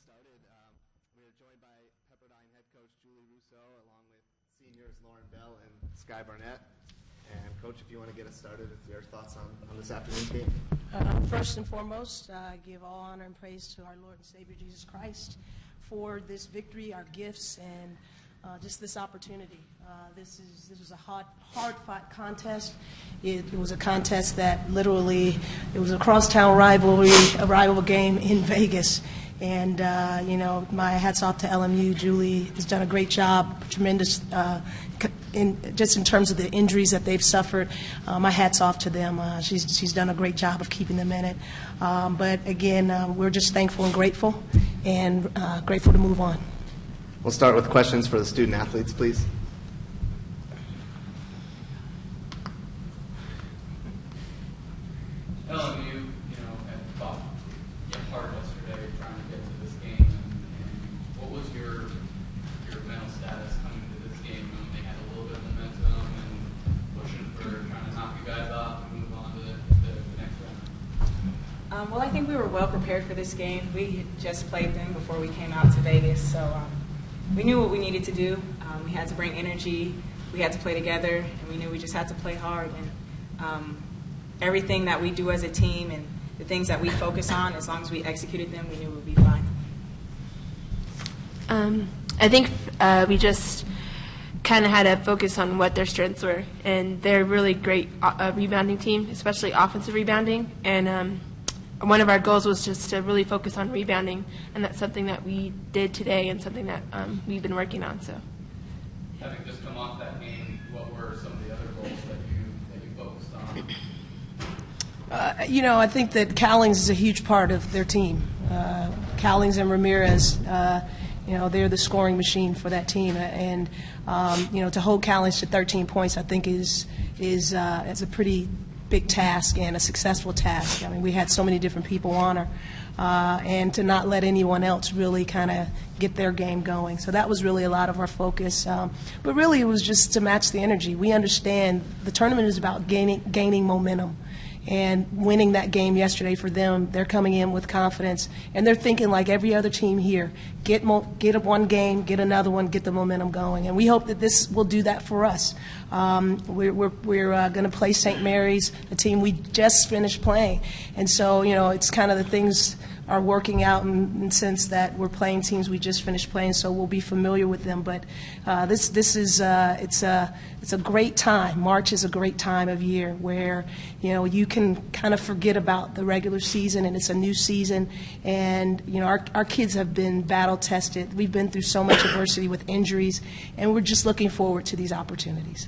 started. We are joined by Pepperdine head coach Julie Rousseau, along with seniors Lauren Bell and Sky Barnett. And Coach, if you want to get us started with your thoughts on this afternoon's game. First and foremost, I give all honor and praise to our Lord and Savior Jesus Christ for this victory, our gifts, and just this opportunity. This was a hard-fought contest. It was a contest that literally, it was a crosstown rivalry, a rival game in Vegas. And, my hat's off to LMU. Julie has done a great job, tremendous, in terms of the injuries that they've suffered. My hat's off to them. She's done a great job of keeping them in it. But, again, we're just thankful and grateful to move on. We'll start with questions for the student athletes, please. LMU, had fought hard yesterday trying to get to this game. And what was your mental status coming to this game when they had a little bit of momentum and pushing for trying to knock you guys off and move on to the next round? Well, I think we were well prepared for this game. We had just played them before we came out to Vegas, so we knew what we needed to do. We had to bring energy. We had to play together, and we knew we just had to play hard. And everything that we do as a team and the things that we focus on, as long as we executed them, we knew we would be fine. I think we just kind of had to focus on what their strengths were, and they're a really great rebounding team, especially offensive rebounding. And one of our goals was just to really focus on rebounding, and that's something that we did today and something that we've been working on. So, having just come off that game, what were some of the other goals that you focused on? I think that Cowlings is a huge part of their team. Cowlings and Ramirez, they're the scoring machine for that team. And, to hold Cowlings to 13 points, I think is a pretty big task and a successful task. I mean, we had so many different people on her, and to not let anyone else really kind of get their game going. So that was really a lot of our focus. But really it was just to match the energy. We understand the tournament is about gaining momentum. And winning that game yesterday for them, they're coming in with confidence, and they're thinking like every other team here: get one game, get another one, get the momentum going. And we hope that this will do that for us. We're going to play St. Mary's, a team we just finished playing, and so it's kind of the things are working out in the sense that we're playing teams we just finished playing, so we'll be familiar with them. But this is it's a great time. March is a great time of year where you can kind of forget about the regular season, and it's a new season. And our kids have been battle tested. We've been through so much adversity with injuries, and we're just looking forward to these opportunities.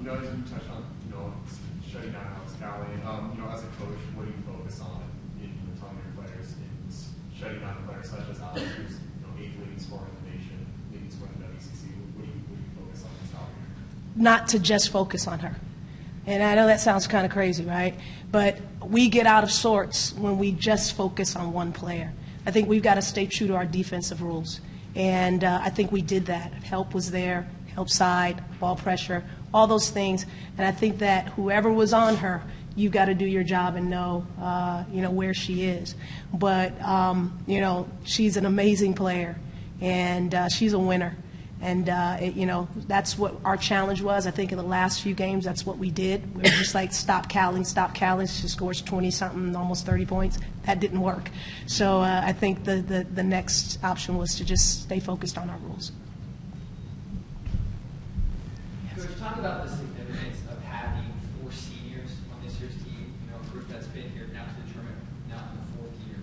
As you touched on, shutting down Alex Cowley, as a coach, what do you focus on in telling your players in shutting down a player such as Alex, who's 8th leading scorer in the nation, leading scorer in the WCC? What do you focus on this out here? Not to just focus on her. And I know that sounds kind of crazy, right? But we get out of sorts when we just focus on one player. I think we've got to stay true to our defensive rules. And I think we did that. Help was there, help side, ball pressure, all those things. And I think that whoever was on her, you've got to do your job and know, where she is. But, she's an amazing player, and she's a winner. And, that's what our challenge was. I think in the last few games, that's what we did. We were just like, stop Cowlings. She scores 20-something, almost 30 points. That didn't work. So I think the next option was to just stay focused on our rules. Coach, talk about the significance of having 4 seniors on this year's team, a group that's been here now to the tournament now in the 4th year.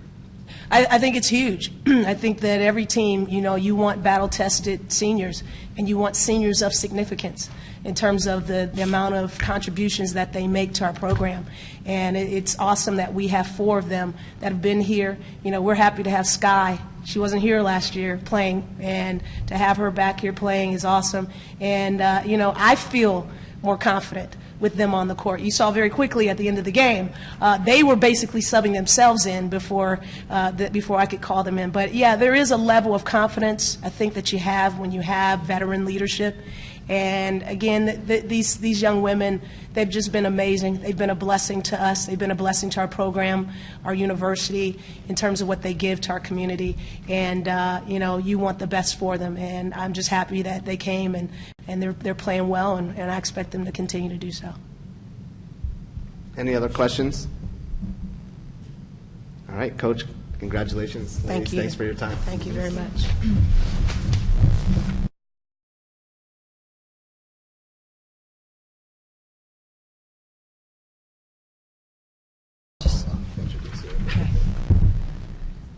I think it's huge. I think that every team, you want battle-tested seniors, and you want seniors of significance in terms of the amount of contributions that they make to our program. And it's awesome that we have 4 of them that have been here. We're happy to have Sky. She wasn't here last year playing, and to have her back here playing is awesome. And, I feel more confident with them on the court. You saw very quickly at the end of the game, they were basically subbing themselves in before I could call them in. But yeah, there is a level of confidence I think that you have when you have veteran leadership. And again, these young women, they've just been amazing. They've been a blessing to us. They've been a blessing to our program, our university, in terms of what they give to our community. And you want the best for them. And I'm just happy that they came and they're playing well, and I expect them to continue to do so. Any other questions? All right, Coach, congratulations. Thank Ladies, you. Thanks for your time. Thank you very much.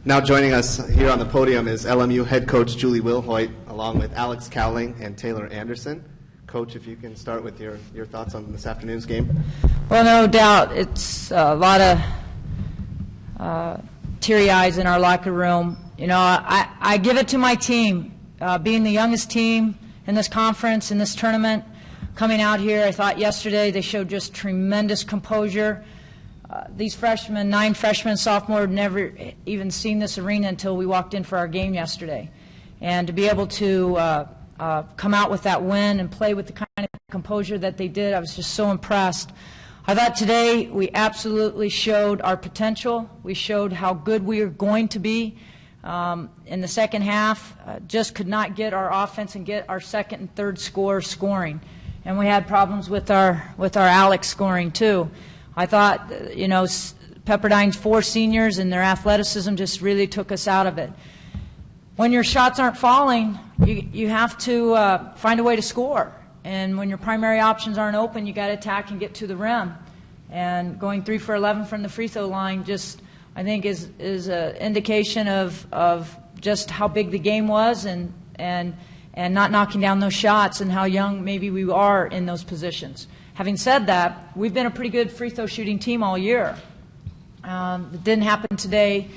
Now joining us here on the podium is LMU head coach Julie Wilhoit, along with Alex Cowling and Taylor Anderson. Coach, if you can start with your thoughts on this afternoon's game. Well, no doubt it's a lot of teary eyes in our locker room. You know, I give it to my team. Being the youngest team in this conference, in this tournament, coming out here, I thought yesterday they showed just tremendous composure. These freshmen, 9 freshmen, sophomore, had never even seen this arena until we walked in for our game yesterday. And to be able to come out with that win and play with the kind of composure that they did, I was just so impressed. I thought today we absolutely showed our potential. We showed how good we are going to be. In the second half, just could not get our offense and get our second and third scoring. And we had problems with our Alex scoring too. I thought, Pepperdine's 4 seniors and their athleticism just really took us out of it. When your shots aren't falling, you have to find a way to score. And when your primary options aren't open, you got to attack and get to the rim. And going 3 for 11 from the free throw line just, I think, is an indication of just how big the game was and not knocking down those shots and how young maybe we are in those positions. Having said that, we've been a pretty good free throw shooting team all year. It didn't happen today.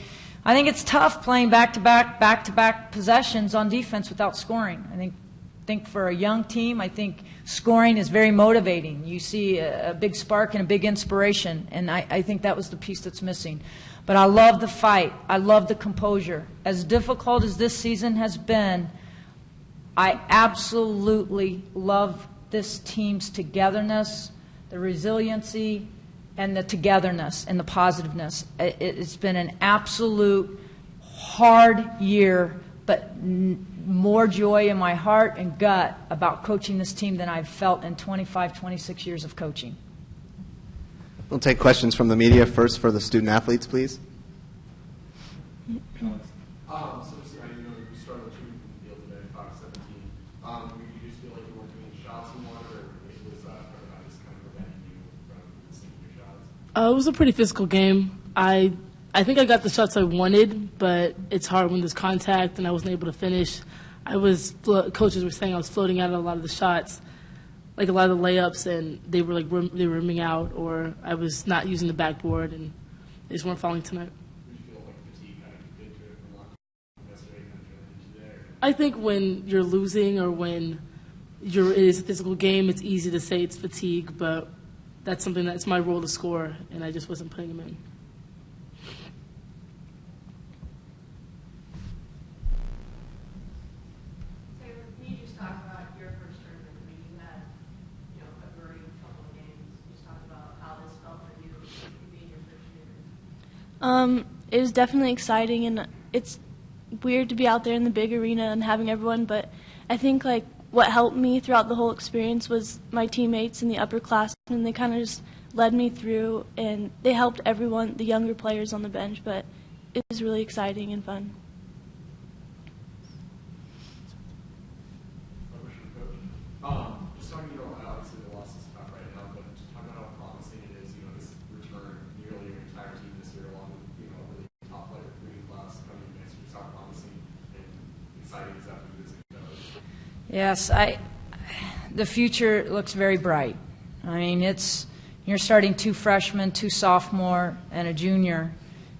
I think it's tough playing back-to-back possessions on defense without scoring. I think for a young team, I think scoring is very motivating. You see a big spark and a big inspiration, and I think that was the piece that's missing. But I love the fight. I love the composure. As difficult as this season has been, I absolutely love this team's togetherness, the resiliency, and the togetherness and the positiveness. It's been an absolute hard year, but more joy in my heart and gut about coaching this team than I've felt in 25, 26 years of coaching. We'll take questions from the media first for the student athletes, please. So just, you started 2 from the field today, 5-17. Did you just feel like you weren't doing shots you wanted, or it was Pepperdine just kind of preventing you from sinking your shots? It was a pretty physical game. I think I got the shots I wanted, but it's hard when there's contact, and I wasn't able to finish. Coaches were saying I was floating out of a lot of the shots, like a lot of the layups, and they were rimming out, or I was not using the backboard, and they just weren't falling tonight. Did you feel like fatigue kind of did to it from yesterday kind of turned into today? I think when you're losing or when it is a physical game, it's easy to say it's fatigue, but that's something that's my role to score, and I just wasn't putting them in. Can you just talk about your first tournament? I mean, you had, a very couple of games. Just talk about how this felt for you being your first year. It was definitely exciting, and it's weird to be out there in the big arena and having everyone, but I think what helped me throughout the whole experience was my teammates and the upperclassmen. They kind of just led me through, and they helped everyone, the younger players on the bench, but it was really exciting and fun. Just talking, obviously the loss is tough right now, but just talking about how promising it is, this return, nearly your entire team this year, along with, a really top player recruiting class coming in next year. Just how promising and exciting is that for you as a coach? Yes, the future looks very bright. I mean, you're starting 2 freshmen, 2 sophomore, and a junior,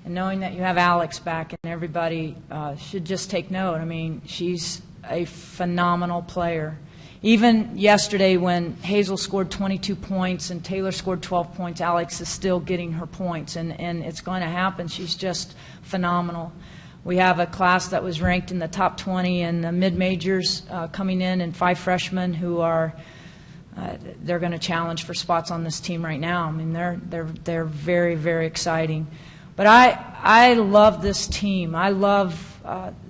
and knowing that you have Alex back, and everybody should just take note. I mean, she's a phenomenal player. even yesterday when Hazel scored 22 points and Taylor scored 12 points, Alex is still getting her points, and it's going to happen. She's just phenomenal. We have a class that was ranked in the top 20 in the mid-majors coming in, and 5 freshmen who are they're going to challenge for spots on this team right now. I mean, they're very, very exciting. But I love this team. I love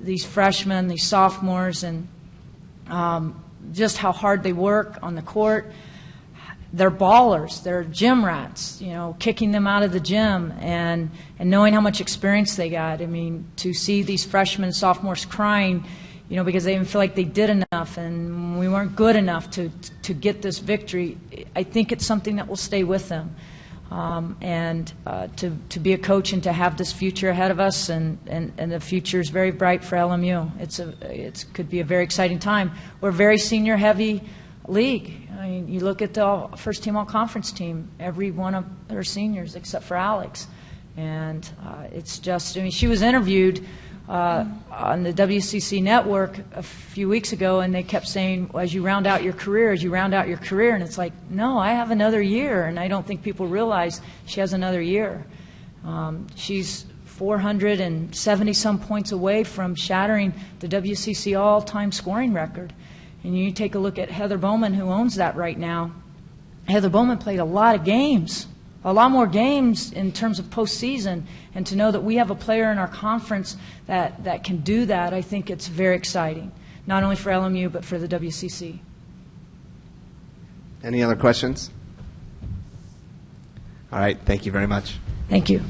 these freshmen, these sophomores, and just how hard they work on the court. They're ballers. They're gym rats, kicking them out of the gym and knowing how much experience they got. I mean, to see these freshmen and sophomores crying, because they didn't feel like they did enough and we weren't good enough to get this victory, I think it's something that will stay with them. To be a coach and to have this future ahead of us, and the future is very bright for LMU. It could be a very exciting time. We're a very senior-heavy league. I mean, you look at the first-team all-conference team, every one of their seniors except for Alex. And it's just, she was interviewed on the WCC network a few weeks ago, and they kept saying, well, as you round out your career, and it's like, no, I have another year, and I don't think people realize she has another year. She's 470-some points away from shattering the WCC all-time scoring record. And you take a look at Heather Bowman, who owns that right now. Heather Bowman played a lot of games, a lot more games in terms of postseason, and to know that we have a player in our conference that can do that, I think it's very exciting, not only for LMU but for the WCC. Any other questions? All right, thank you very much. Thank you.